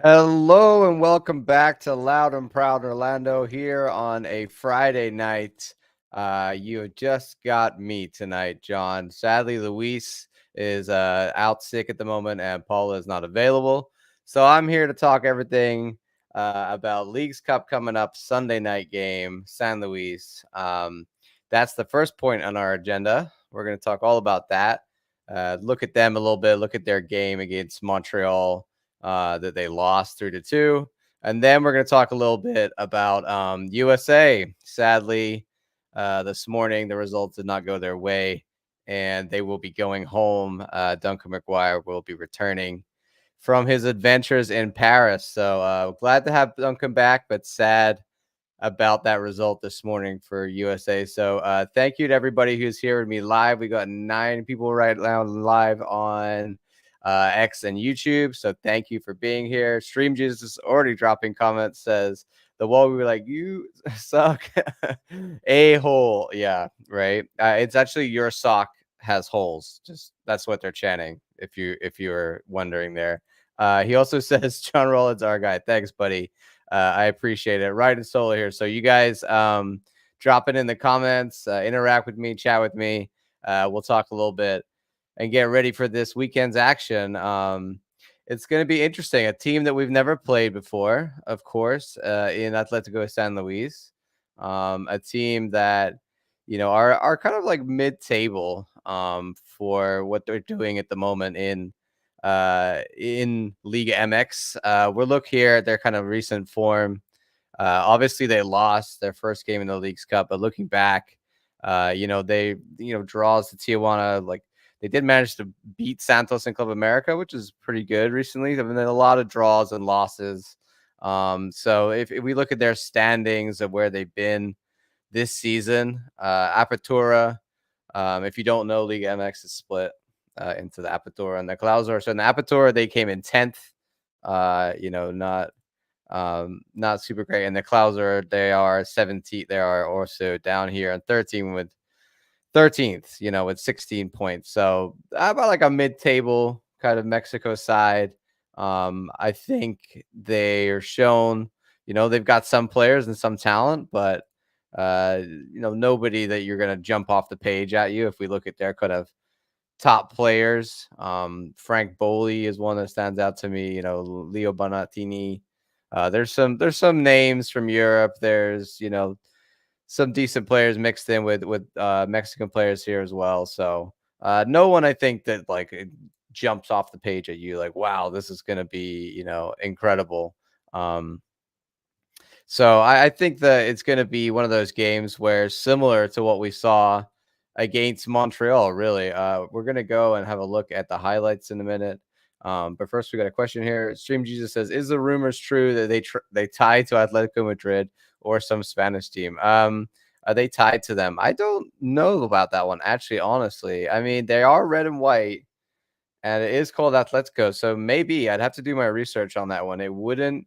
Hello and welcome back to Loud and Proud Orlando here on a Friday night. You just got me tonight, John. Sadly, Luis is out sick at the moment and Paula is not available. So I'm here to talk everything about Leagues Cup coming up, Sunday night game, San Luis. That's the first point on our agenda. We're going to talk all about that. Look at them a little bit, look at their game against Montreal that they lost 3-2. And then we're going to talk a little bit about USA. Sadly, this morning the results did not go their way, and they will be going home. Duncan McGuire will be returning from his adventures in Paris. So glad to have Duncan back, but sad about that result this morning for USA. So thank you to everybody who's here with me live. We got 9 people right now live on X and YouTube. So thank you for being here. Stream Jesus is already dropping comments, says the wall we were like, you suck. A hole. Yeah, right. It's actually your sock has holes. Just that's what they're chanting, if you were wondering there. He also says John Rollins, our guy. Thanks, buddy. I appreciate it. Right and solo here. So you guys drop it in the comments, interact with me, chat with me. We'll talk a little bit and get ready for this weekend's action. It's going to be interesting. A team that we've never played before, of course, in Atletico San Luis. A team that, are kind of like mid-table for what they're doing at the moment in Liga MX. We'll look here at their kind of recent form. Obviously, they lost their first game in the Leagues Cup, but looking back, they draws to Tijuana. Like they did manage to beat Santos in Club America, which is pretty good recently. There have been a lot of draws and losses. So if we look at their standings of where they've been this season, Apertura. If you don't know, Liga MX is split into the Apertura and the Clausura. So in the Apertura, they came in 10th. Not super great. In the Clausura, they are 17th. They are also down here on 13th, with 16 points. So about like a mid-table kind of Mexico side. I think they are shown, they've got some players and some talent, but nobody that you're going to jump off the page at you. If we look at their kind of top players, Frank Boley is one that stands out to me. Leo Bonatini. There's some names from Europe. There's some decent players mixed in with Mexican players here as well. So no one I think that like it jumps off the page at you like, wow, this is going to be incredible. So I think that it's going to be one of those games where similar to what we saw against Montreal, really. We're going to go and have a look at the highlights in a minute. But first, we got a question here. Stream Jesus says, "Is the rumors true that they tied to Atletico Madrid or some Spanish team? Are they tied to them? I don't know about that one, actually. Honestly, I mean, they are red and white, and it is called Atletico. So maybe I'd have to do my research on that one. It wouldn't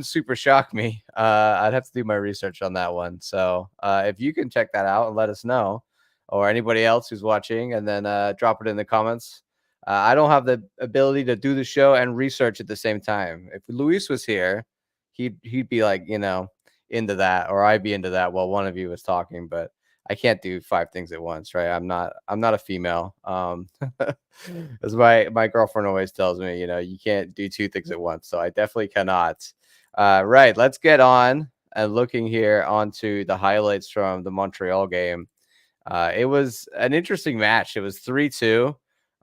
super shock me. I'd have to do my research on that one. So if you can check that out and let us know, or anybody else who's watching, and then drop it in the comments. I don't have the ability to do the show and research at the same time. If Luis was here, he'd be like, into that, or I'd be into that while one of you was talking. But I can't do 5 things at once, right? I'm not a female. As my girlfriend always tells me, you can't do 2 things at once. So I definitely cannot. Right, let's get on and looking here onto the highlights from the Montreal game. It was an interesting match. It was 3-2.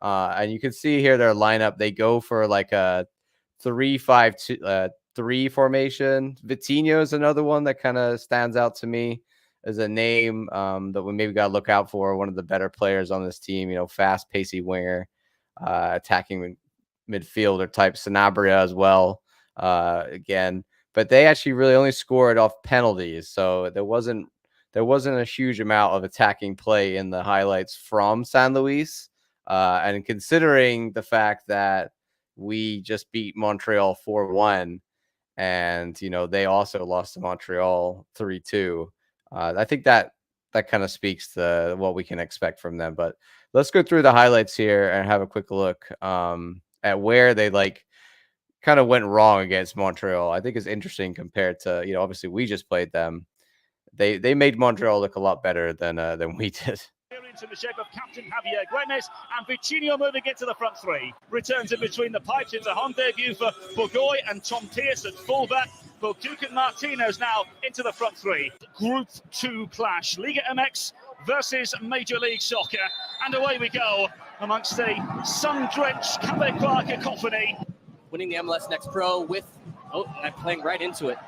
And you can see here their lineup. They go for like a 3-5-2 formation. Vitinho is another one that kind of stands out to me as a name that we maybe got to look out for. One of the better players on this team, fast, pacey winger, attacking midfielder type. Sanabria as well, again. But they actually really only scored off penalties. So there wasn't a huge amount of attacking play in the highlights from San Luis. And considering the fact that we just beat Montreal 4-1, and they also lost to Montreal 3-2. I think that kind of speaks to what we can expect from them. But let's go through the highlights here and have a quick look at where they kind of went wrong against Montreal, I think is interesting compared to, obviously we just played them. They made Montreal look a lot better than we did. Into the shape of Captain Javier Güemes, and Vitinho moving into the front three. Returns in between the pipes. It's a home debut for Bourgoy and Tom Pearce at fullback. For Duke and Martinez now into the front three. Group 2 clash. Liga MX versus Major League Soccer. And away we go amongst a sun-drenched Quebecois cacophony. Winning the MLS Next Pro with, and playing right into it.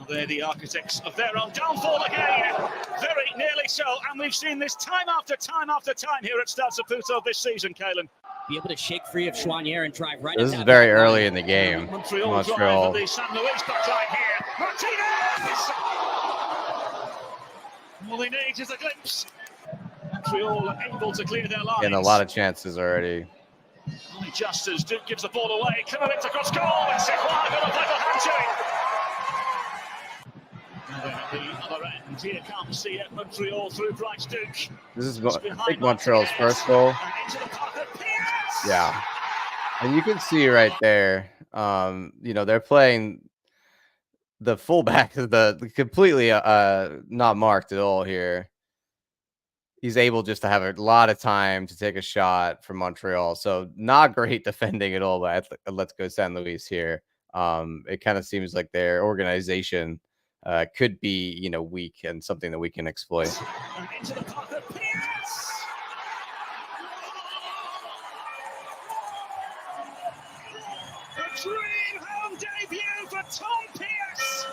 They're the architects of their own downfall again. Very nearly so. And we've seen this time after time after time here at Stade Saputo this season, Kalen. Be able to shake free of Chouanier and drive right. This is very early in the game. Montreal. Drive the San Luis backline here. Martinez! All he needs is a glimpse. Montreal able to clear their lines. Getting a lot of chances already. Only just as Duke gives the ball away. Klimovitz across goal. And Sequoia got a vital handshake. The other end, here comes the Montreal through Bryce Duke. This is, I think, Montreal's first goal. Yeah. And you can see right there, they're playing the fullback, the completely not marked at all here. He's able just to have a lot of time to take a shot from Montreal. So not great defending at all by Atletico San Luis here. It kind of seems like their organization could be, weak and something that we can exploit. Into the pocket, Pearce! A dream home debut for Tom Pearce!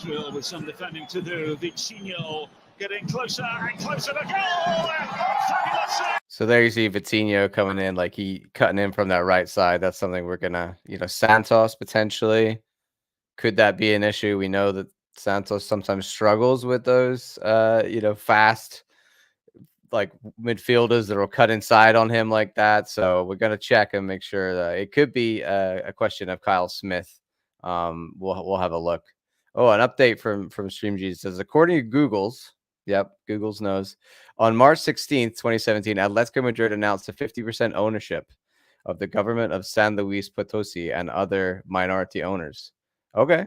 Drill with some defending to do. Vitinho getting closer and closer to goal! Fabulous! So there you see Vitinho coming in, like he cutting in from that right side. That's something we're gonna, Santos potentially. Could that be an issue? We know that Santos sometimes struggles with those, fast, like midfielders that will cut inside on him like that. So we're going to check and make sure that it could be a question of Kyle Smith. We'll have a look. Oh, an update from StreamG says, according to Google's knows, on March 16th, 2017, Atletico Madrid announced a 50% ownership of the government of San Luis Potosi and other minority owners. Okay.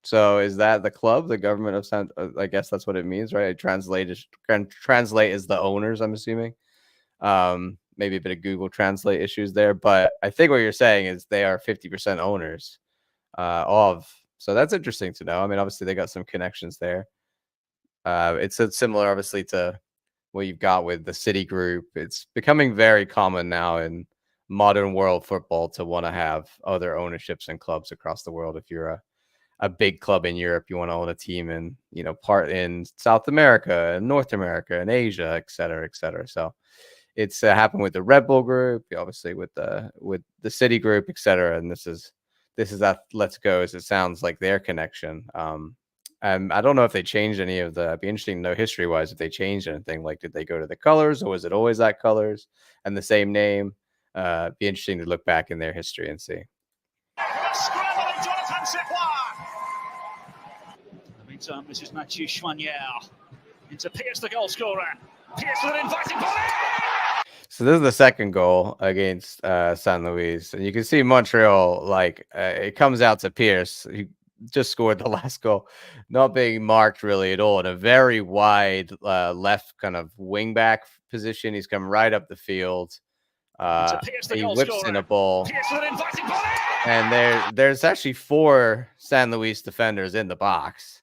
So is that the club, the government of San? I guess that's what it means, right? Translate as the owners, I'm assuming. Maybe a bit of Google Translate issues there, but I think what you're saying is they are 50% owners of. So that's interesting to know. I mean, obviously they got some connections there. It's similar, obviously, to what you've got with the City Group. It's becoming very common now in modern world football to want to have other ownerships and clubs across the world. If you're a big club in Europe, you want to own a team in, part in South America and North America and Asia, et cetera, et cetera. So it's happened with the Red Bull Group, obviously with the City Group, et cetera. And this is Atletico, as it sounds like their connection. And I don't know if they changed any of the. It'd be interesting to know history wise if they changed anything. Like, did they go to the colors, or was it always that colors and the same name? Be interesting to look back in their history and see. Meantime, this is Mathieu Chouanier into Pearce, the goal scorer. Pearce with an inviting volley! So this is the second goal against San Luis, and you can see Montreal, like it comes out to Pearce, who just scored the last goal, not being marked really at all in a very wide left kind of wing back position. He's come right up the field. He whips in a ball, and there's actually 4 San Luis defenders in the box.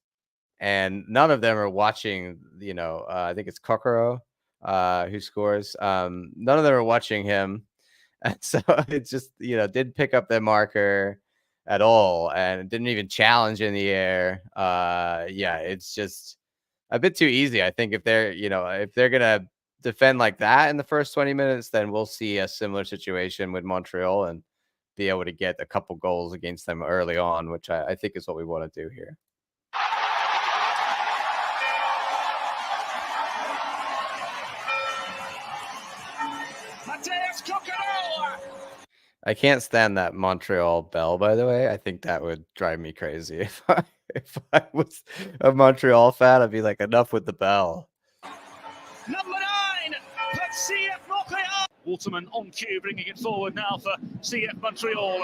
And none of them are watching, I think it's Kokoro who scores. None of them are watching him. And so it just, didn't pick up their marker at all and didn't even challenge in the air. It's just a bit too easy. I think if they're going to defend like that in the first 20 minutes, then we'll see a similar situation with Montreal and be able to get a couple goals against them early on, which I think is what we want to do here. I can't stand that Montreal bell, by the way. I think that would drive me crazy. If I was a Montreal fan, I'd be like, enough with the bell. Number 9, let's see it, Montreal. Waterman on cue, bringing it forward now for CF Montreal.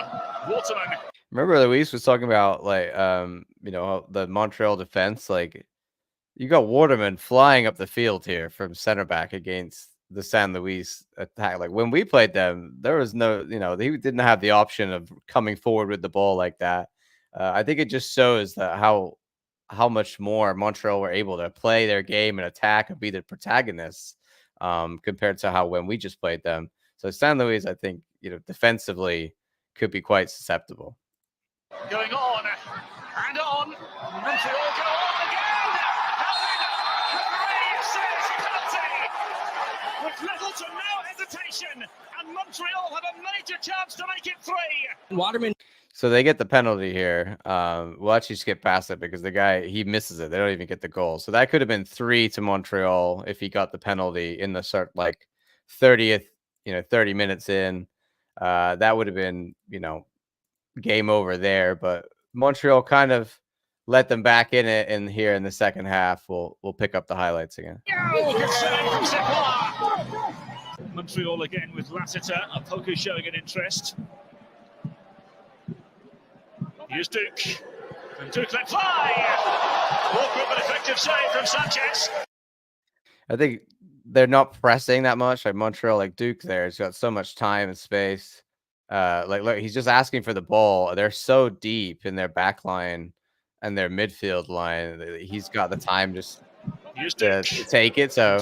Waterman. Remember Luis was talking about like the Montreal defense, like you got Waterman flying up the field here from center back against the San Luis attack. Like when we played them, there was no, they didn't have the option of coming forward with the ball like that. I think it just shows that how much more Montreal were able to play their game and attack and be the protagonists compared to how when we just played them. So San Luis, I think, defensively could be quite susceptible. Going on and on. Montreal go on again. Referee says penalty. With little to no hesitation, and Montreal have a major chance to make it 3. Waterman. So they get the penalty here. We'll actually skip past it because the guy, he misses it. They don't even get the goal. So that could have been 3 to Montreal if he got the penalty in the 30th, 30 minutes in. That would have been, game over there. But Montreal kind of let them back in it, and here in the second half, we'll pick up the highlights again. Montreal again with Lassiter. Apoku showing an interest. Here's Duke. And Duke let fly. Walker with an effective save from Sanchez. I think they're not pressing that much. Like Montreal, like Duke there, he's got so much time and space. Look, he's just asking for the ball. They're so deep in their back line and their midfield line. He's got the time just to take it. So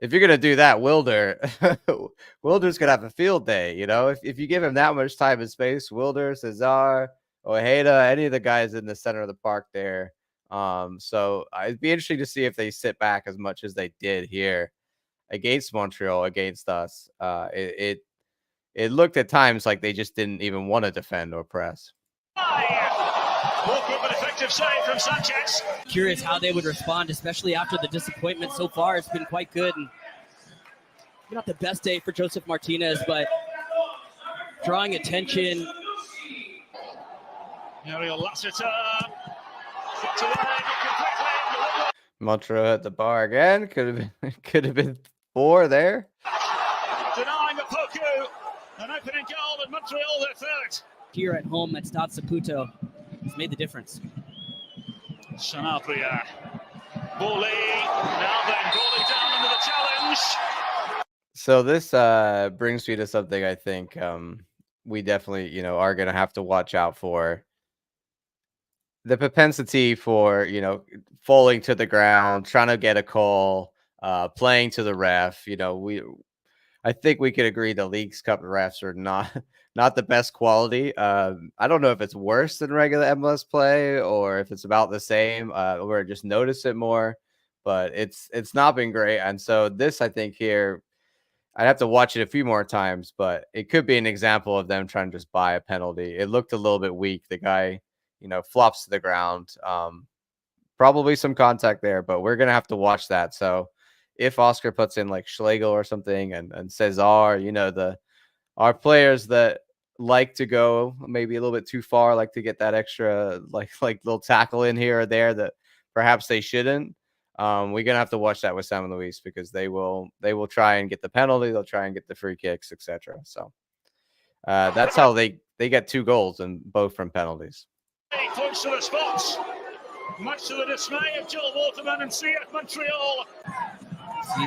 if you're going to do that, Wilder's going to have a field day. If you give him that much time and space, Wilder, Cesar, Ojeda, any of the guys in the center of the park there. So it'd be interesting to see if they sit back as much as they did here against Montreal, against us. It looked at times like they just didn't even want to defend or press. Walker with an effective save from Sanchez. Curious how they would respond, especially after the disappointment so far. It's been quite good. And not the best day for Joseph Martinez, but drawing attention. Ariel Lassiter. Montreal at the bar again. Could have been 4 there. Denying Apoku. An opening goal, and Montreal their third. Here at home at Stade Saputo has made the difference. Sanabria. Bowley. Now then, Bowley down into the challenge. So this brings me to something I think we definitely, are going to have to watch out for. The propensity for, falling to the ground, trying to get a call, playing to the ref. I think we could agree the Leagues Cup refs are not the best quality. I don't know if it's worse than regular MLS play or if it's about the same, or just notice it more, but it's not been great. And so this, I think here, I'd have to watch it a few more times, but it could be an example of them trying to just buy a penalty. It looked a little bit weak. The guy, flops to the ground. Probably some contact there, but we're going to have to watch that. So if Oscar puts in like Schlegel or something and Cesar, our players that like to go maybe a little bit too far, like to get that extra like little tackle in here or there that perhaps they shouldn't. We're gonna have to watch that with San Luis because they will try and get the penalty, they'll try and get the free kicks, etc. So that's how they get 2 goals, and both from penalties. He points to the spots, much to the dismay of Joel Waterman and CF Montreal.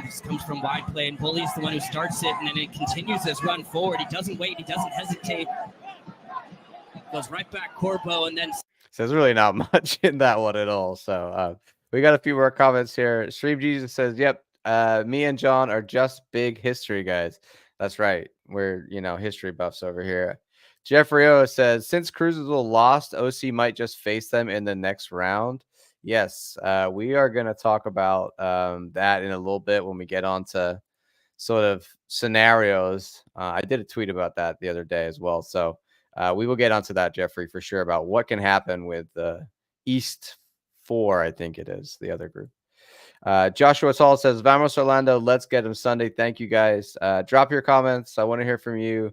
This comes from wide play, and Bully's the one who starts it, and then it continues his run forward. He doesn't wait, he doesn't hesitate. Goes right back Corbo, and then... So there's really not much in that one at all. So we got a few more comments here. Stream Jesus says, yep, me and John are just big history guys. That's right. We're, history buffs over here. Jeffrey O says, since Cruz's lost, OC might just face them in the next round. Yes, we are going to talk about that in a little bit when we get on to sort of scenarios. I did a tweet about that the other day as well. So we will get onto that, Jeffrey, for sure, about what can happen with the East 4, I think it is, the other group. Joshua Saul says, Vamos Orlando, let's get them Sunday. Thank you, guys. Drop your comments. I want to hear from you.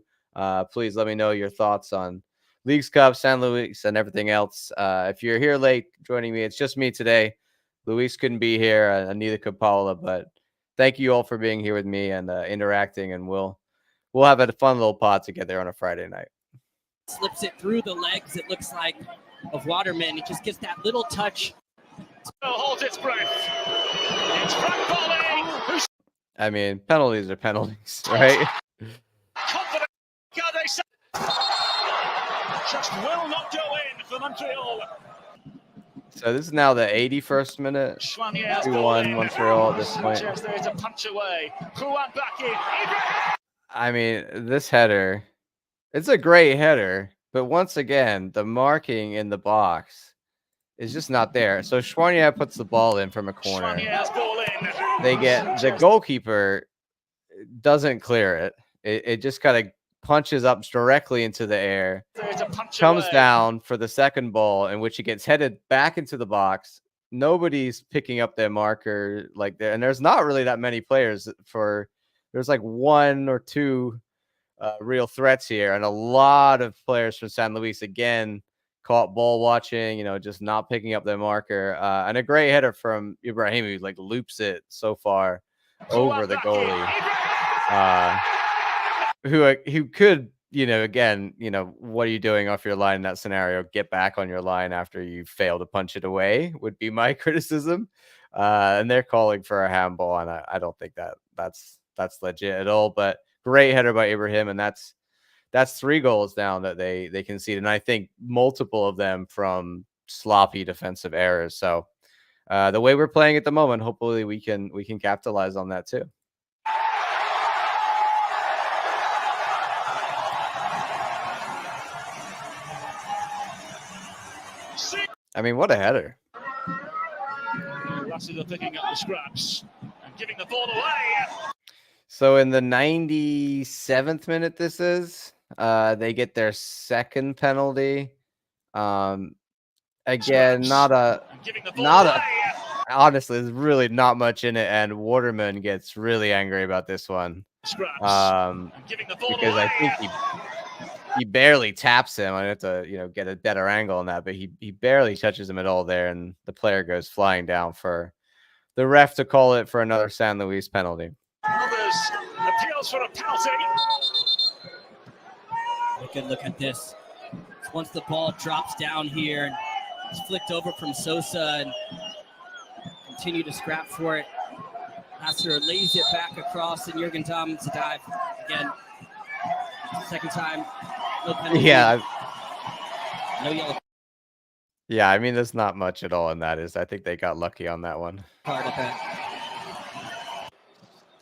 Please let me know your thoughts on Leagues Cup, San Luis, and everything else. If you're here late joining me, it's just me today. Luis couldn't be here, and neither could Paula. But thank you all for being here with me and interacting. And we'll we'll have a fun little pod together on a Friday night. Slips it through the legs, it looks like, of Waterman. It just gets that little touch. Holds its breath. It's Frank Bolling. I mean, penalties are penalties, right? Confident. Just will not go in for Montreal. So this is now the 81st minute. 2-1 Montreal at this point. There is a punch away. Kouan back in. I mean, this header, it's a great header, but once again, the marking in the box is just not there. So Schwarnier puts the ball in from a corner. They get the goalkeeper doesn't clear it. It just kind of punches up directly into the air, comes down for the second ball, in which it gets headed back into the box. Nobody's picking up their marker like there, and there's not really that many players for. There's like one or two real threats here, and a lot of players from San Luis again caught ball watching, just not picking up their marker. And a great header from Ibrahim, who like loops it so far over the goalie. Who could, again, what are you doing off your line in that scenario? Get back on your line after you fail to punch it away would be my criticism. And they're calling for a handball, and I don't think that's legit at all. But great header by Ibrahim, and that's 3 goals down that they conceded, and I think multiple of them from sloppy defensive errors. So the way we're playing at the moment, hopefully we can capitalize on that too. I mean, what a header. Lassiter picking up the scraps and giving the ball away. So in the 97th minute, this is, they get their second penalty. Again, honestly, there's really not much in it, and Waterman gets really angry about this one. Because I think he barely taps him. I have to, get a better angle on that, but he barely touches him at all there, and the player goes flying down for the ref to call it for another San Luis penalty. Others appeals for a penalty. A good look at this. Once the ball drops down here, and it's flicked over from Sosa, and continue to scrap for it. Lassiter lays it back across, and Jürgen Damm to dive again. Second time. No penalty. Yeah. No yellow. Yeah, I mean, there's not much at all in that. I think they got lucky on that one. Card of it.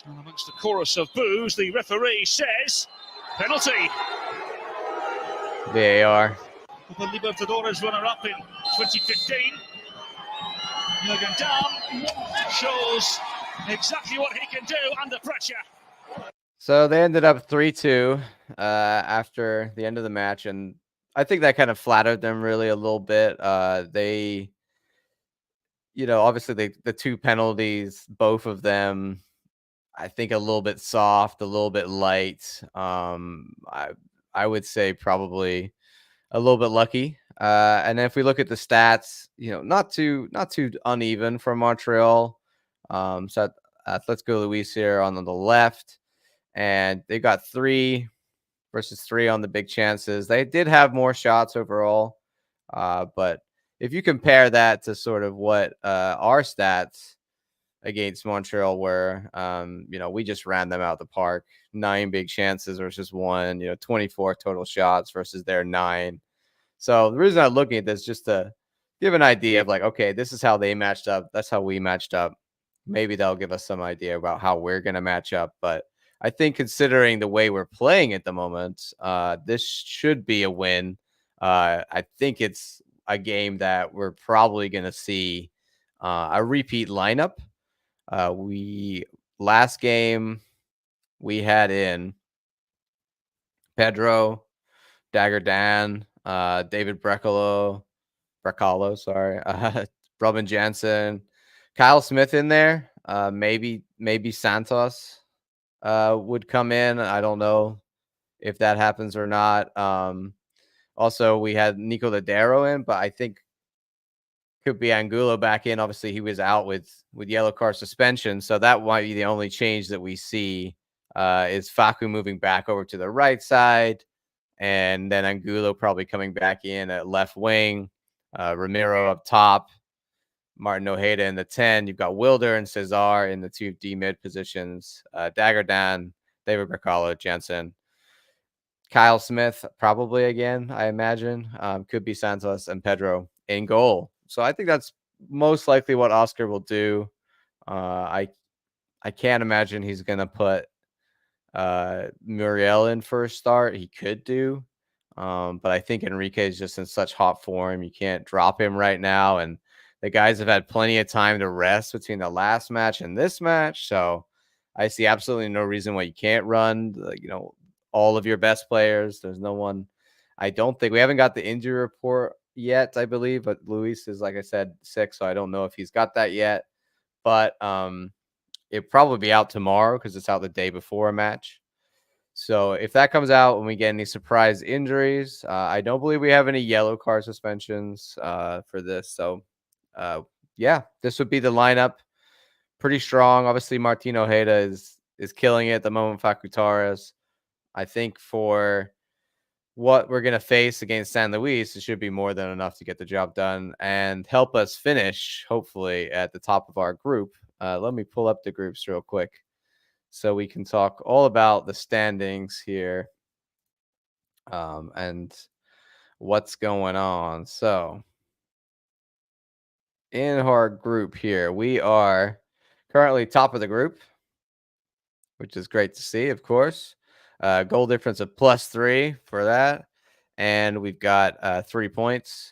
Amongst the chorus of boos, the referee says penalty. VAR. The Libertadores runner-up in 2015. Jürgen Damm shows exactly what he can do under pressure. So they ended up 3-2 after the end of the match, and I think that kind of flattered them really a little bit. They, obviously the 2 penalties, both of them, I think a little bit soft, a little bit light. I would say probably a little bit lucky. And then if we look at the stats, not too uneven from Montreal. So Atletico Luis here on the left, and they got 3 versus 3 on the big chances. They did have more shots overall, but if you compare that to sort of what our stats against Montreal were, we just ran them out the park. 9 big chances versus 1, 24 total shots versus their 9. So the reason I'm looking at this is just to give an idea of like, okay, this is how they matched up. That's how we matched up. Maybe that'll give us some idea about how we're going to match up. But I think considering the way we're playing at the moment, this should be a win. I think it's a game that we're probably going to see a repeat lineup. Last game we had in Pedro, Dagger Dan, David Brecalo, sorry, Robin Jansen, Kyle Smith in there. Maybe Santos would come in. I don't know if that happens or not. Also, we had Nico Ladero in, but I think could be Angulo back in. Obviously, he was out with yellow card suspension, so that might be the only change that we see Is Facu moving back over to the right side? And then Angulo probably coming back in at left wing. Ramiro up top. Martin Ojeda in the 10. You've got Wilder and Cesar in the 2 D mid positions. Dagerdan, David Bracalo, Jensen. Kyle Smith, probably again, I imagine. Could be Santos and Pedro in goal. So I think that's most likely what Oscar will do. I can't imagine he's going to put Muriel in for a start. He could do. But I think Enrique is just in such hot form. You can't drop him right now. And the guys have had plenty of time to rest between the last match and this match. So I see absolutely no reason why you can't run, all of your best players. There's no one. I don't think we haven't got the injury report yet, I believe, but Luis is, like I said, sick. So I don't know if he's got that yet, but it'll probably be out tomorrow because it's out the day before a match. So if that comes out and we get any surprise injuries, I don't believe we have any yellow card suspensions for this. So, yeah, this would be the lineup. Pretty strong. Obviously, Martin Ojeda is killing it at the moment. Facu Torres. I think for what we're going to face against San Luis, it should be more than enough to get the job done and help us finish, hopefully, at the top of our group. Let me pull up the groups real quick so we can talk all about the standings here and what's going on. So in our group here, we are currently top of the group, which is great to see, of course. Goal difference of +3 for that. And we've got 3 points.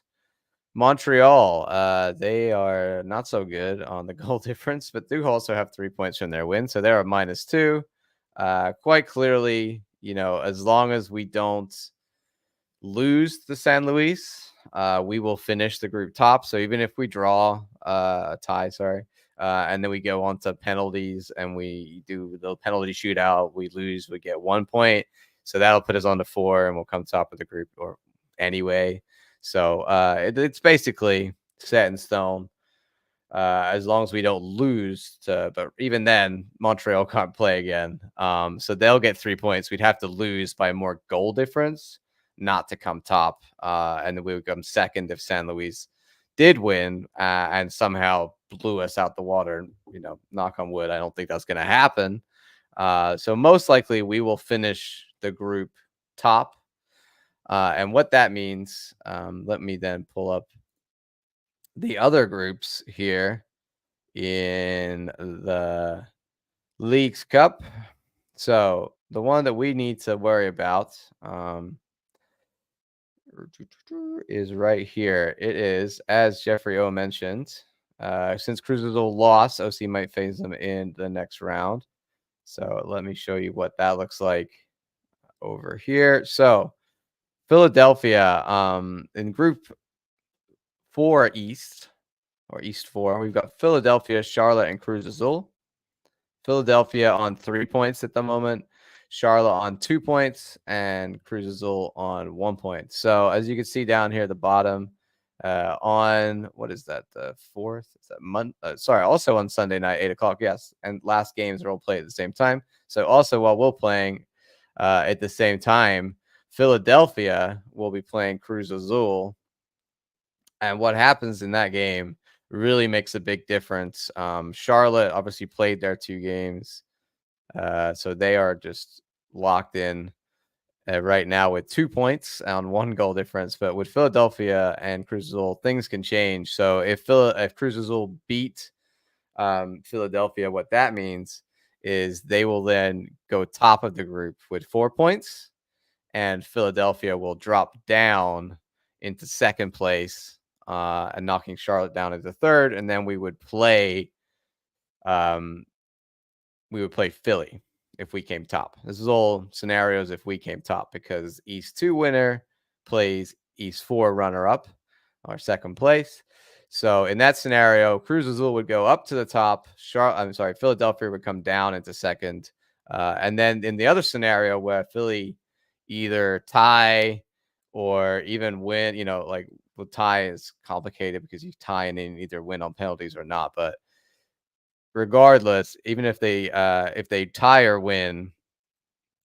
Montreal, they are not so good on the goal difference, but do also have 3 points from their win. So they're a -2. Quite clearly, as long as we don't lose to San Luis, we will finish the group top. So even if we draw a tie, and then we go on to penalties and we do the penalty shootout, we lose, we get 1 point. So that'll put us on to 4 and we'll come top of the group or anyway. So it's basically set in stone. As long as we don't lose but even then, Montreal can't play again. So they'll get 3 points. We'd have to lose by more goal difference not to come top. And then we would come second if San Luis did win and somehow blew us out the water. Knock on wood, I don't think that's going to happen. So most likely we will finish the group top. And what that means, let me then pull up the other groups here in the Leagues Cup. So the one that we need to worry about is right here. It is, as Jeffrey O mentioned, since Cruz Azul lost, OC might face them in the next round. So let me show you what that looks like over here. So Philadelphia, in Group 4 East, or East 4, we've got Philadelphia, Charlotte, and Cruz Azul. Philadelphia on 3 points at the moment, Charlotte on 2 points, and Cruz Azul on 1 point. So as you can see down here at the bottom, on what is that, the 4th? Is that also on Sunday night, 8 o'clock. Yes, and last games are all played at the same time. So also while we're playing at the same time, Philadelphia will be playing Cruz Azul. And what happens in that game really makes a big difference. Charlotte obviously played their 2 games. So they are just locked in right now with 2 points on 1 goal difference. But with Philadelphia and Cruz Azul, things can change. So if Cruz Azul beat Philadelphia, what that means is they will then go top of the group with 4 points. And Philadelphia will drop down into second place and knocking Charlotte down into third. And then we would play Philly if we came top. This is all scenarios if we came top, because East 2 winner plays East 4 runner-up or second place. So in that scenario, Cruz Azul would go up to the top. Philadelphia would come down into second. And then in the other scenario where Philly either tie or even win, with tie is complicated because you tie and then either win on penalties or not. But regardless, even if they tie or win,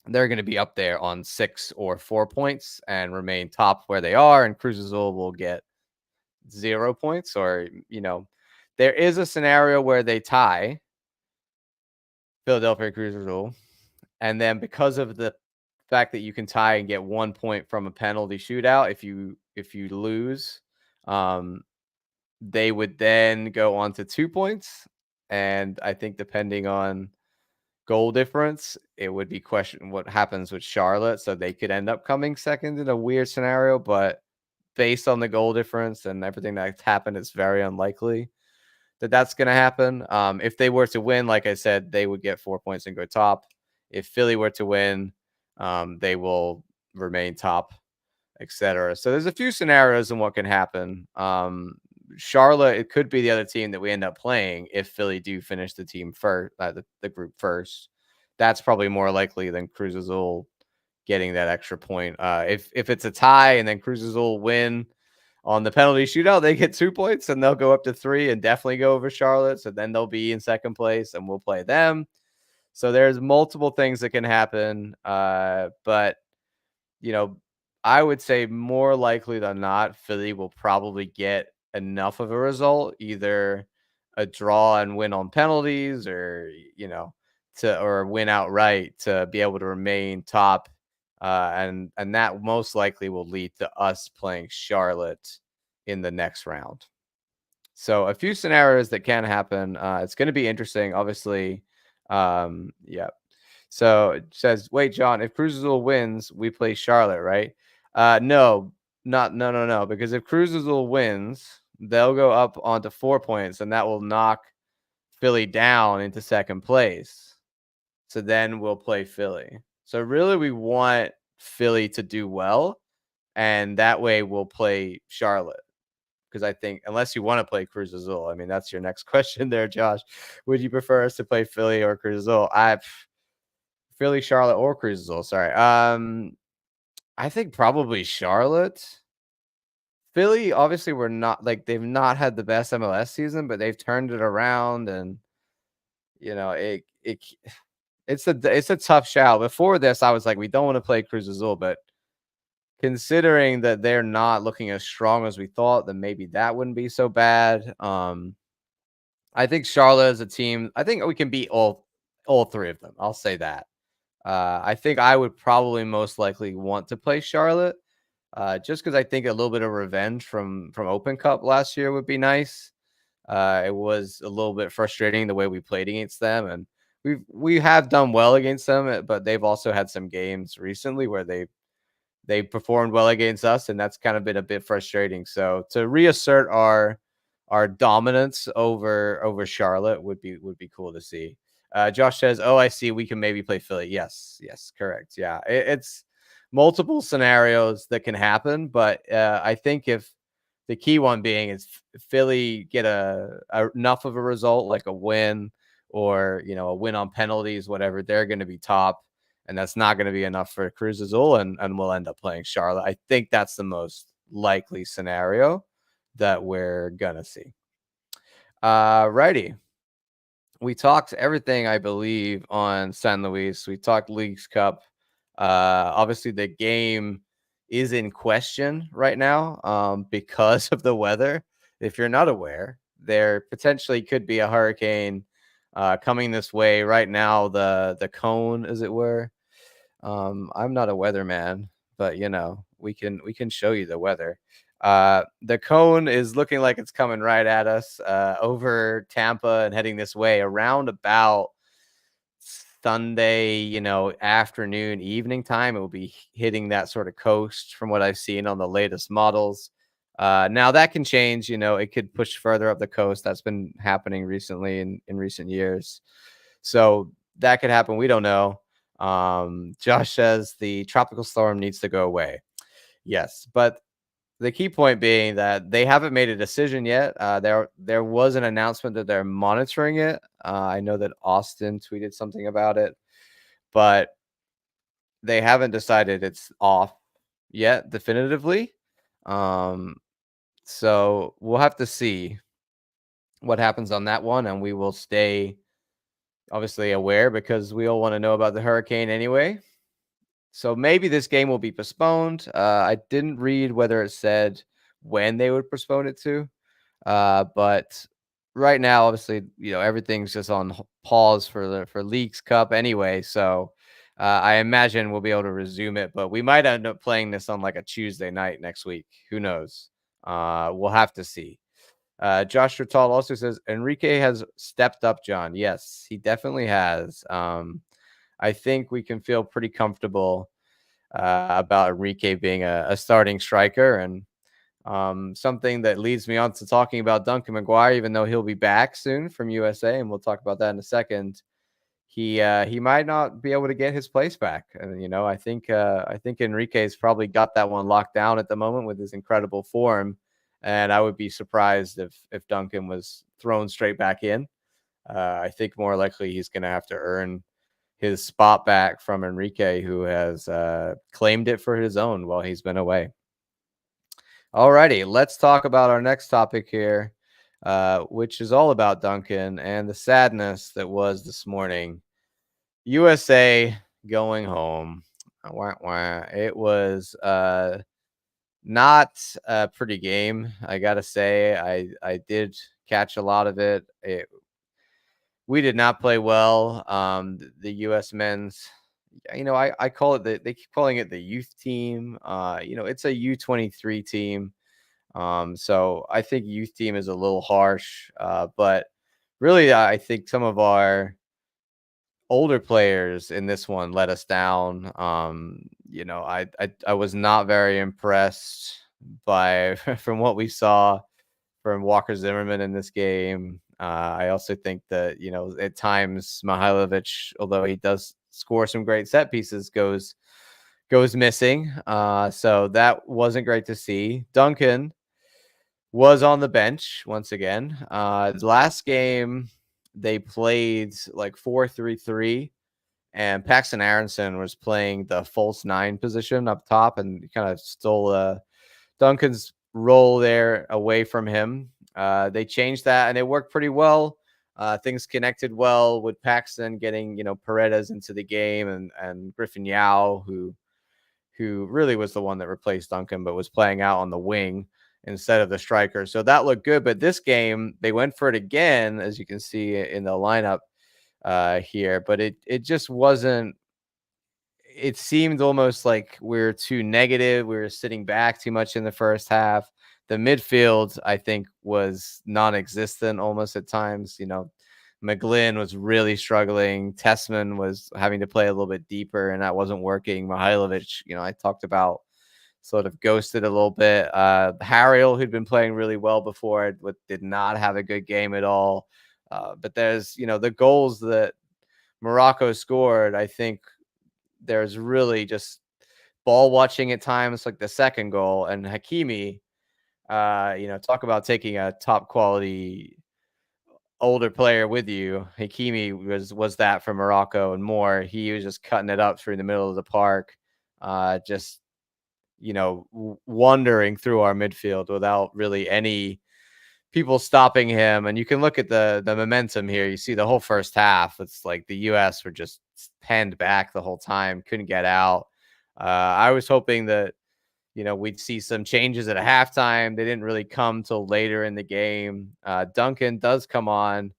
they're going to be up there on 6 or 4 points and remain top where they are, and Cruz Azul will get 0 points. Or, there is a scenario where they tie Philadelphia Cruz Azul, and then because of the fact that you can tie and get 1 point from a penalty shootout, if you lose, they would then go on to 2 points. And I think depending on goal difference, it would be question what happens with Charlotte. So they could end up coming second in a weird scenario, but based on the goal difference and everything that's happened, it's very unlikely that that's going to happen. If they were to win, like I said, they would get 4 points and go top. If Philly were to win, they will remain top, etc. So there's a few scenarios in what can happen. Charlotte, it could be the other team that we end up playing if Philly do finish the team first, the group first. That's probably more likely than Cruz Azul getting that extra point. If it's a tie and then Cruz Azul win on the penalty shootout, they get 2 points and they'll go up to 3 and definitely go over Charlotte. So then they'll be in second place and we'll play them. So there's multiple things that can happen. But I would say more likely than not, Philly will probably get enough of a result, either a draw and win on penalties, or or win outright to be able to remain top, and that most likely will lead to us playing Charlotte in the next round. So a few scenarios that can happen. It's going to be interesting, obviously. Yeah. So it says, wait, John, if Cruz Azul wins, we play Charlotte, right? No, no. Because if Cruz Azul wins, they'll go up onto 4 points, and that will knock Philly down into second place. So then we'll play Philly. So really, we want Philly to do well, and that way we'll play Charlotte. Because I think unless you want to play Cruz Azul, I mean, that's your next question there, Josh. Would you prefer us to play Philly or Cruz Azul? Philly, Charlotte, or Cruz Azul. Sorry. I think probably Charlotte. Philly, obviously, we're not they've not had the best MLS season, but they've turned it around, and it's a tough shout. Before this, I was like, we don't want to play Cruz Azul, but considering that they're not looking as strong as we thought, then maybe that wouldn't be so bad. I think Charlotte is a team. I think we can beat all three of them. I'll say that. I think I would probably most likely want to play Charlotte, just because I think a little bit of revenge from Open Cup last year would be nice. It was a little bit frustrating the way we played against them, and we have done well against them, but they've also had some games recently where they performed well against us, and that's kind of been a bit frustrating. So to reassert our dominance over Charlotte would be cool to see. Josh says, "Oh, I see. We can maybe play Philly." Yes, correct. Yeah, it's multiple scenarios that can happen, but I think if the key one being is Philly get enough of a result, like a win or a win on penalties, whatever, they're going to be top, and that's not going to be enough for Cruz Azul, and we'll end up playing Charlotte. I think that's the most likely scenario that we're gonna see. Righty. We talked everything, I believe, on San Luis. We talked Leagues Cup. Obviously, the game is in question right now because of the weather. If you're not aware, there potentially could be a hurricane coming this way. Right now, the cone, as it were. I'm not a weatherman, but we can show you the weather. The cone is looking like it's coming right at us over Tampa and heading this way around about Sunday, afternoon, evening time. It will be hitting that sort of coast from what I've seen on the latest models. Now that can change, it could push further up the coast. That's been happening recently in recent years. So that could happen. We don't know. Josh says the tropical storm needs to go away. Yes, but the key point being that they haven't made a decision yet. There was an announcement that they're monitoring it. I know that Austin tweeted something about it, but they haven't decided it's off yet definitively. So we'll have to see what happens on that one, and we will stay obviously aware because we all want to know about the hurricane anyway. So maybe this game will be postponed. I didn't read whether it said when they would postpone it to. But right now, obviously, everything's just on pause for Leagues Cup anyway. So I imagine we'll be able to resume it, but we might end up playing this on like a Tuesday night next week. Who knows? We'll have to see. Josh Ratal also says Enrique has stepped up, John. Yes, he definitely has. I think we can feel pretty comfortable about Enrique being a starting striker, and something that leads me on to talking about Duncan McGuire, even though he'll be back soon from USA, and we'll talk about that in a second. He might not be able to get his place back, and I think Enrique's probably got that one locked down at the moment with his incredible form, and I would be surprised if Duncan was thrown straight back in. I think more likely he's going to have to earn his spot back from Enrique, who has claimed it for his own while he's been away. Alrighty, let's talk about our next topic here, which is all about Duncan and the sadness that was this morning. USA going home. Wah, wah. It was not a pretty game, I gotta say. I did catch a lot of it. We did not play well. The U.S. men's, I call it they keep calling it the youth team. It's a U23 team. So I think youth team is a little harsh. But really, I think some of our older players in this one let us down. I was not very impressed by from what we saw from Walker Zimmerman in this game. I also think that, at times Mihailovic, although he does score some great set pieces, goes missing. So that wasn't great to see. Duncan was on the bench once again. The last game they played like 4-3-3, and Paxton Aronson was playing the false nine position up top and kind of stole Duncan's role there away from him. They changed that and it worked pretty well. Things connected well with Paxton getting, Paredes into the game, and Griffin Yao, who really was the one that replaced Duncan, but was playing out on the wing instead of the striker. So that looked good. But this game, they went for it again, as you can see in the lineup here. But it just wasn't. It seemed almost like we were too negative. We were sitting back too much in the first half. The midfield, I think, was non-existent almost at times. McGlynn was really struggling. Tessman was having to play a little bit deeper, and that wasn't working. Mihailovic, I talked about, sort of ghosted a little bit. Harriel, who'd been playing really well before, did not have a good game at all. But there's, the goals that Morocco scored, I think there's really just ball watching at times, like the second goal. And Hakimi, talk about taking a top quality older player with you. Hakimi was that for Morocco and more. He was just cutting it up through the middle of the park, just wandering through our midfield without really any people stopping him. And you can look at the momentum here. You see the whole first half. It's like the U.S. were just penned back the whole time, couldn't get out. I was hoping that we'd see some changes at a halftime. They didn't really come till later in the game. Duncan does come on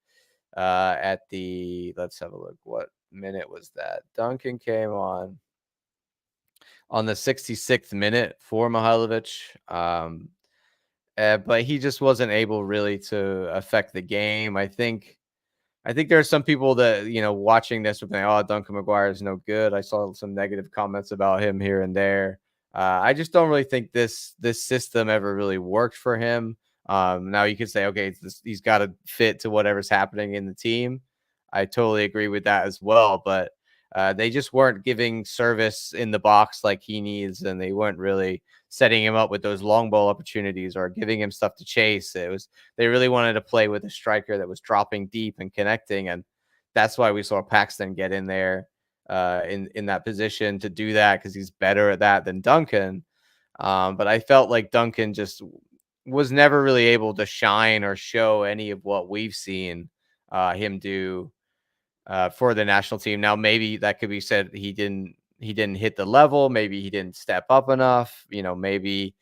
at the, let's have a look. What minute was that? Duncan came on the 66th minute for Mihailovic. But he just wasn't able really to affect the game. I think there are some people that, watching this would think, oh, Duncan McGuire is no good. I saw some negative comments about him here and there. I just don't really think this system ever really worked for him. Now you could say, okay, he's got to fit to whatever's happening in the team. I totally agree with that as well. But they just weren't giving service in the box like he needs, and they weren't really setting him up with those long ball opportunities or giving him stuff to chase. They really wanted to play with a striker that was dropping deep and connecting, and that's why we saw Paxton get in there in that position to do that, because he's better at that than Duncan. But I felt like Duncan just was never really able to shine or show any of what we've seen him do for the national team. Now, maybe that could be said he he didn't hit the level. Maybe he didn't step up enough. Maybe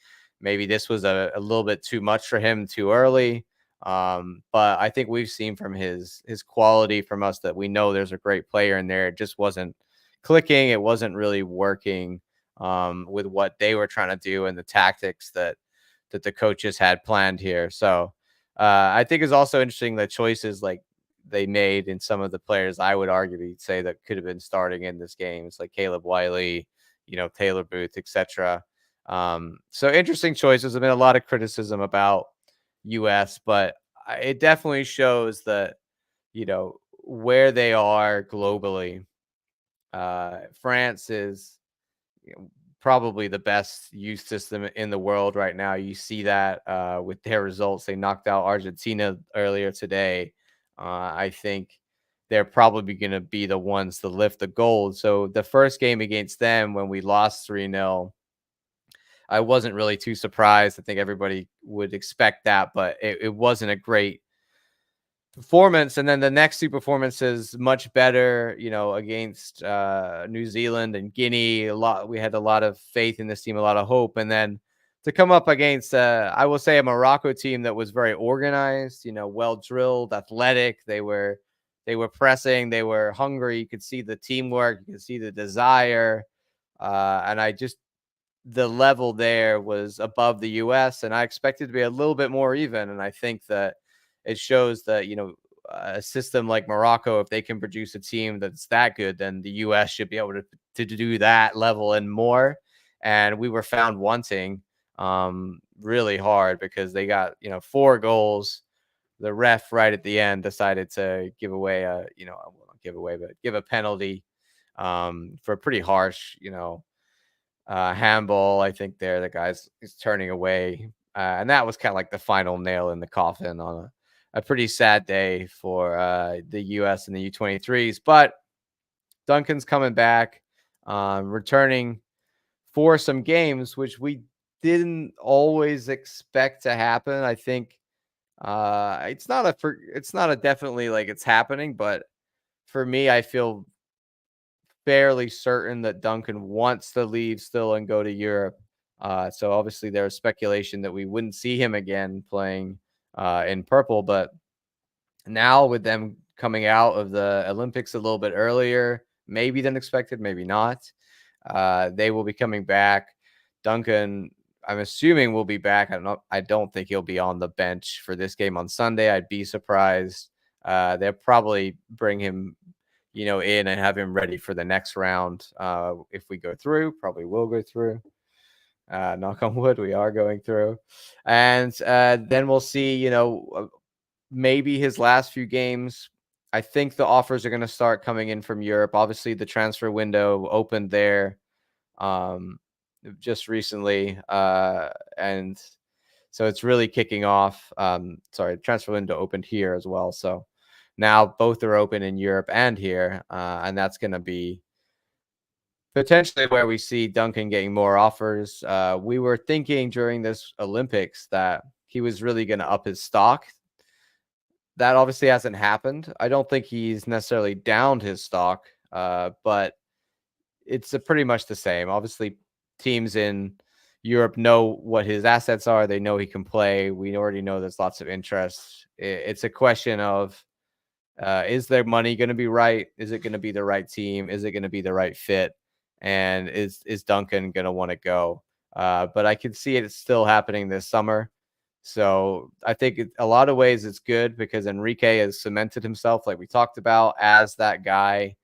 this was a little bit too much for him too early. But I think we've seen from his quality from us that we know there's a great player in there. It just wasn't clicking. It wasn't really working with what they were trying to do and the tactics that the coaches had planned here. So I think it's also interesting the choices like they made in some of the players I would arguably say that could have been starting in this game. It's like Caleb Wiley, Taylor Booth, etc. So interesting choices. There's been a lot of criticism about US, but it definitely shows that, where they are globally. France is probably the best youth system in the world right now. You see that with their results. They knocked out Argentina earlier today. I think they're probably going to be the ones to lift the gold. So the first game against them when we lost 3-0, I wasn't really too surprised. I think everybody would expect that, but it wasn't a great performance. And then the next two performances much better, against New Zealand and Guinea. We had a lot of faith in this team, a lot of hope. And then to come up against I will say a Morocco team that was very organized, well drilled, athletic. They were pressing, they were hungry. You could see the teamwork, you could see the desire. And the level there was above the US, and I expected to be a little bit more even. And I think that it shows that, a system like Morocco, if they can produce a team that's that good, then the US should be able to do that level and more. And we were found wanting really hard because they got, 4 goals. The ref right at the end decided to give away not give away, but give a penalty for a pretty harsh, handball. I think the guy's is turning away. And that was kind of like the final nail in the coffin on a pretty sad day for the US and the U23s. But Duncan's coming back, returning for some games, which we didn't always expect to happen. I think it's not a definitely like it's happening, but for me, I feel fairly certain that Duncan wants to leave still and go to Europe. So obviously there was speculation that we wouldn't see him again playing in purple, but now with them coming out of the Olympics a little bit earlier, maybe than expected, maybe not, they will be coming back. Duncan, I'm assuming, will be back. I don't think he'll be on the bench for this game on Sunday. I'd be surprised. They'll probably bring him in and have him ready for the next round. If we go through, probably will go through. Knock on wood, we are going through. And then we'll see, maybe his last few games. I think the offers are going to start coming in from Europe. Obviously, the transfer window opened there just recently. And so it's really kicking off. Transfer window opened here as well. So now both are open in Europe and here, and that's going to be potentially where we see Duncan getting more offers. We were thinking during this Olympics that he was really going to up his stock. That obviously hasn't happened. I don't think he's necessarily downed his stock, but it's pretty much the same. Obviously, teams in Europe know what his assets are. They know he can play. We already know there's lots of interest. It's a question of, is their money going to be right? Is it going to be the right team? Is it going to be the right fit? And is Duncan going to want to go? But I can see it still happening this summer. So I think a lot of ways it's good because Enrique has cemented himself, like we talked about, as that guy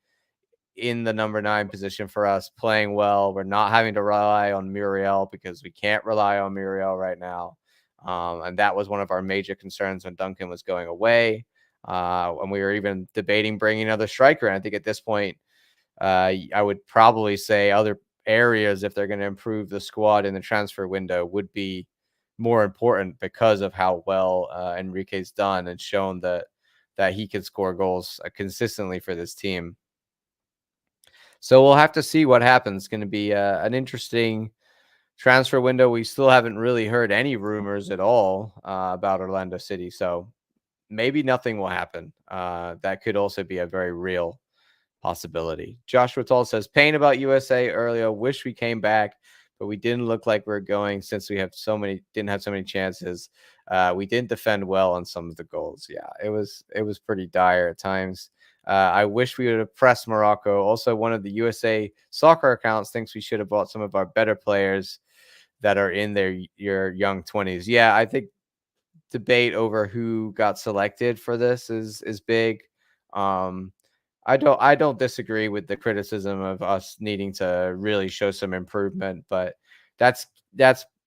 in the number 9 position for us, playing well. We're not having to rely on Muriel because we can't rely on Muriel right now. And that was one of our major concerns when Duncan was going away. And we were even debating bringing another striker. And I think at this point, I would probably say other areas, if they're going to improve the squad in the transfer window, would be more important because of how well Enrique's done and shown that he can score goals consistently for this team. So we'll have to see what happens. It's going to be an interesting transfer window. We still haven't really heard any rumors at all about Orlando City. So maybe nothing will happen. That could also be a very real possibility. Joshua Toll says, pain about USA earlier. Wish we came back, but we didn't look like we're going since we didn't have so many chances. We didn't defend well on some of the goals. Yeah, it was pretty dire at times. I wish we would have pressed Morocco. Also, one of the USA soccer accounts thinks we should have bought some of our better players that are in your young 20s. Yeah, I think debate over who got selected for this is big. Um, I don't disagree with the criticism of us needing to really show some improvement, but that's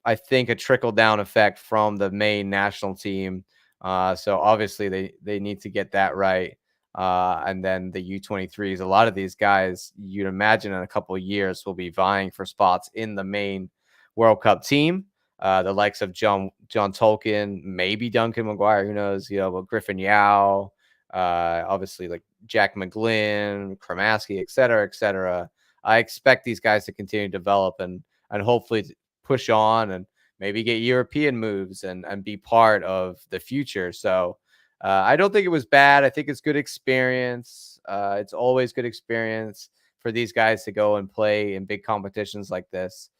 I think a trickle down effect from the main national team. So obviously they need to get that right. And then the U23s, a lot of these guys, you'd imagine in a couple of years will be vying for spots in the main World Cup team. The likes of John Tolkien, maybe Duncan McGuire, who knows, but Griffin Yao, obviously like Jack McGlynn, Kramaski, et cetera, et cetera. I expect these guys to continue to develop and hopefully push on and maybe get European moves and be part of the future. So I don't think it was bad. I think it's good experience. It's always good experience for these guys to go and play in big competitions like this.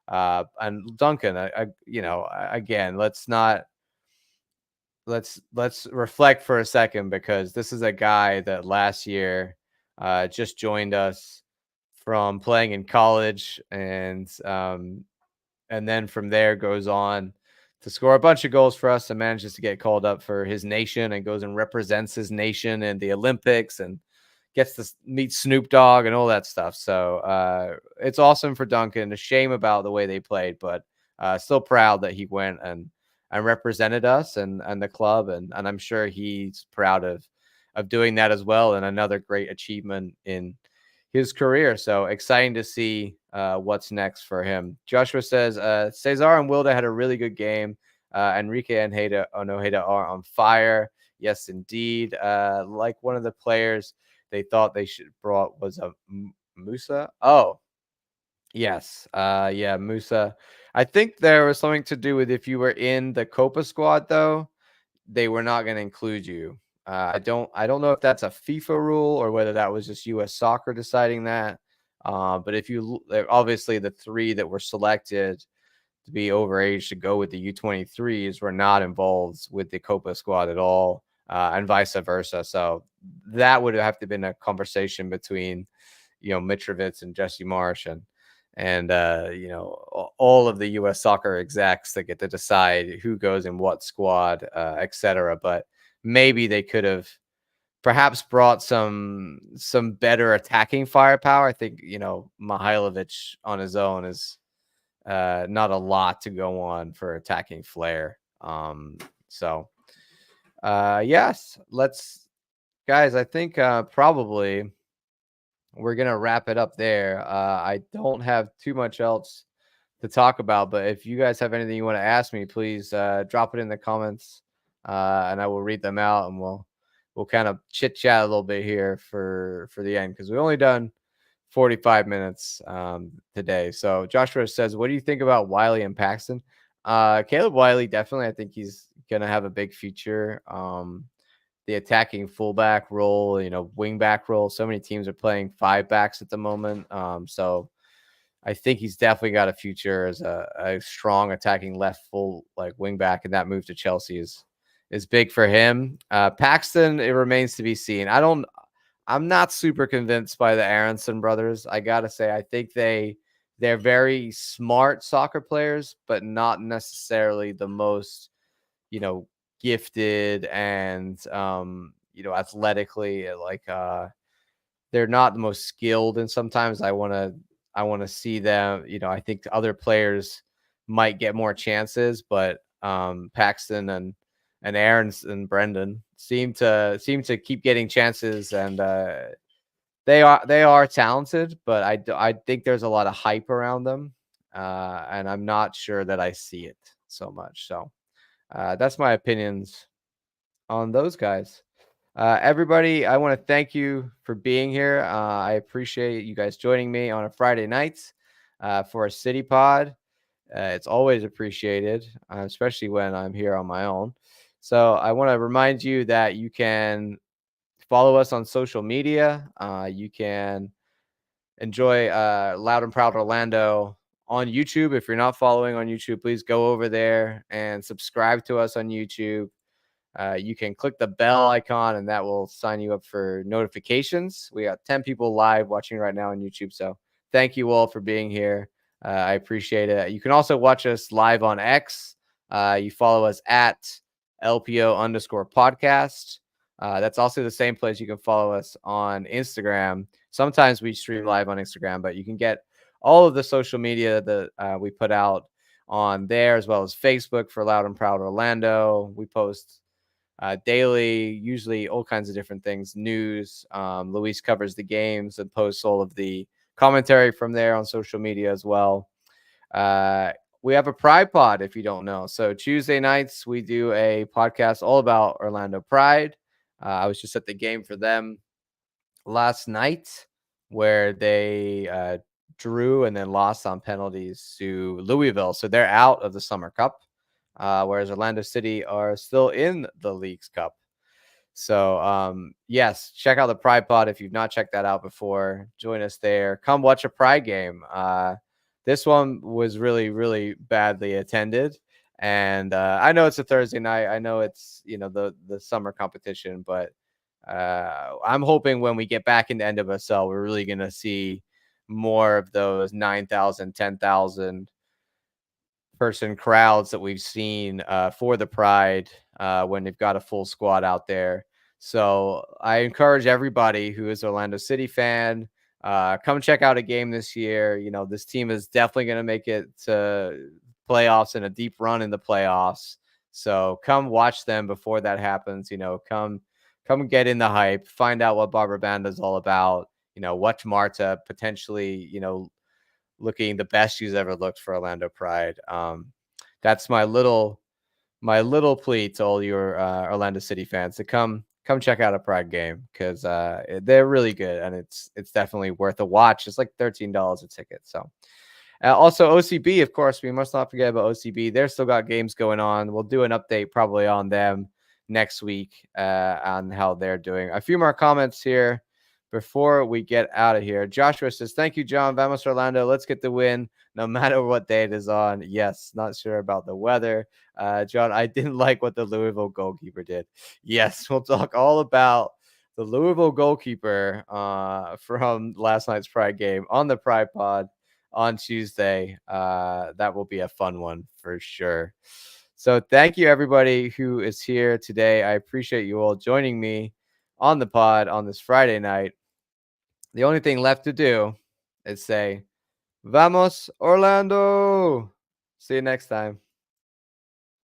And Duncan, again, let's reflect for a second, because this is a guy that last year just joined us from playing in college, and then from there goes on to score a bunch of goals for us and manages to get called up for his nation and goes and represents his nation in the Olympics and gets to meet Snoop Dogg and all that stuff. So it's awesome for Duncan. A shame about the way they played, but still proud that he went and represented us and the club, and I'm sure he's proud of doing that as well. And another great achievement in his career. So exciting to see what's next for him. Joshua says Cesar and Wilda had a really good game. Enrique and Ojeda are on fire. Yes, indeed. Like one of the players they thought they should brought was a Musa. Oh, yes. Yeah, Musa. I think there was something to do with if you were in the Copa squad, though, they were not going to include you. I don't know if that's a FIFA rule or whether that was just U.S. Soccer deciding that. But if you obviously the three that were selected to be overage to go with the U23s were not involved with the Copa squad at all, and vice versa. So that would have to been a conversation between, Mitrovic and Jesse Marsh and all of the U.S. soccer execs that get to decide who goes in what squad, etc. But maybe they could have perhaps brought some better attacking firepower. I think Mihailovic on his own is not a lot to go on for attacking flair. Yes, guys, I think probably we're going to wrap it up there. I don't have too much else to talk about, but if you guys have anything you want to ask me, please drop it in the comments, and I will read them out, and we'll kind of chit chat a little bit here for the end, because we only done 45 minutes today. So Joshua says, what do you think about Wiley and Paxton? Caleb Wiley, definitely. I think he's going to have a big future. The attacking fullback role, wing back role. So many teams are playing five backs at the moment. So I think he's definitely got a future as a strong attacking left full wing back, and that move to Chelsea is big for him. Paxton, it remains to be seen. I'm not super convinced by the Aronson brothers. I gotta say, I think they're very smart soccer players, but not necessarily the most, gifted and athletically they're not the most skilled, and sometimes I want to see them, I think other players might get more chances, but Paxton and Aaron's and Brendan seem to keep getting chances, and they are talented, but I think there's a lot of hype around them, and I'm not sure that I see it so much. So that's my opinions on those guys. Everybody, I want to thank you for being here. I appreciate you guys joining me on a Friday night for a City Pod. It's always appreciated, especially when I'm here on my own. So I want to remind you that you can follow us on social media. You can enjoy Loud and Proud Orlando on YouTube. If you're not following on YouTube, please go over there and subscribe to us on YouTube. You can click the bell icon, and that will sign you up for notifications. We got 10 people live watching right now on YouTube, so thank you all for being here. I appreciate it. You can also watch us live on X. You follow us at LPO_podcast. That's also the same place you can follow us on Instagram. Sometimes we stream live on Instagram, but you can get all of the social media that we put out on there, as well as Facebook for Loud and Proud Orlando. We post daily, usually all kinds of different things, news. Luis covers the games and posts all of the commentary from there on social media as well. We have a Pride Pod, if you don't know. So Tuesday nights, we do a podcast all about Orlando Pride. I was just at the game for them last night, where they drew and then lost on penalties to Louisville. So they're out of the Summer Cup, whereas Orlando City are still in the League's Cup. So, yes, check out the Pride Pod if you've not checked that out before. Join us there. Come watch a Pride game. This one was really, really badly attended. And I know it's a Thursday night. I know it's, the summer competition, but I'm hoping when we get back into NWSL, we're really going to see more of those 9,000, 10,000 person crowds that we've seen for the Pride when they've got a full squad out there. So I encourage everybody who is an Orlando City fan, come check out a game this year. This team is definitely going to make it to playoffs and a deep run in the playoffs. So come watch them before that happens. Come get in the hype, find out what Barbara Banda is all about. Watch Marta potentially, looking the best she's ever looked for Orlando Pride. That's my little plea to all your Orlando City fans to come check out a Pride game, because they're really good, and it's definitely worth a watch. It's like $13 a ticket. So also OCB, of course, we must not forget about OCB. They're still got games going on. We'll do an update probably on them next week on how they're doing. A few more comments here before we get out of here. Joshua says, thank you, John. Vamos Orlando. Let's get the win no matter what day it is on. Yes, not sure about the weather. John, I didn't like what the Louisville goalkeeper did. Yes, we'll talk all about the Louisville goalkeeper from last night's Pride game on the Pride Pod on Tuesday. That will be a fun one for sure. So thank you, everybody who is here today. I appreciate you all joining me on the pod on this Friday night. The only thing left to do is say, Vamos Orlando! See you next time.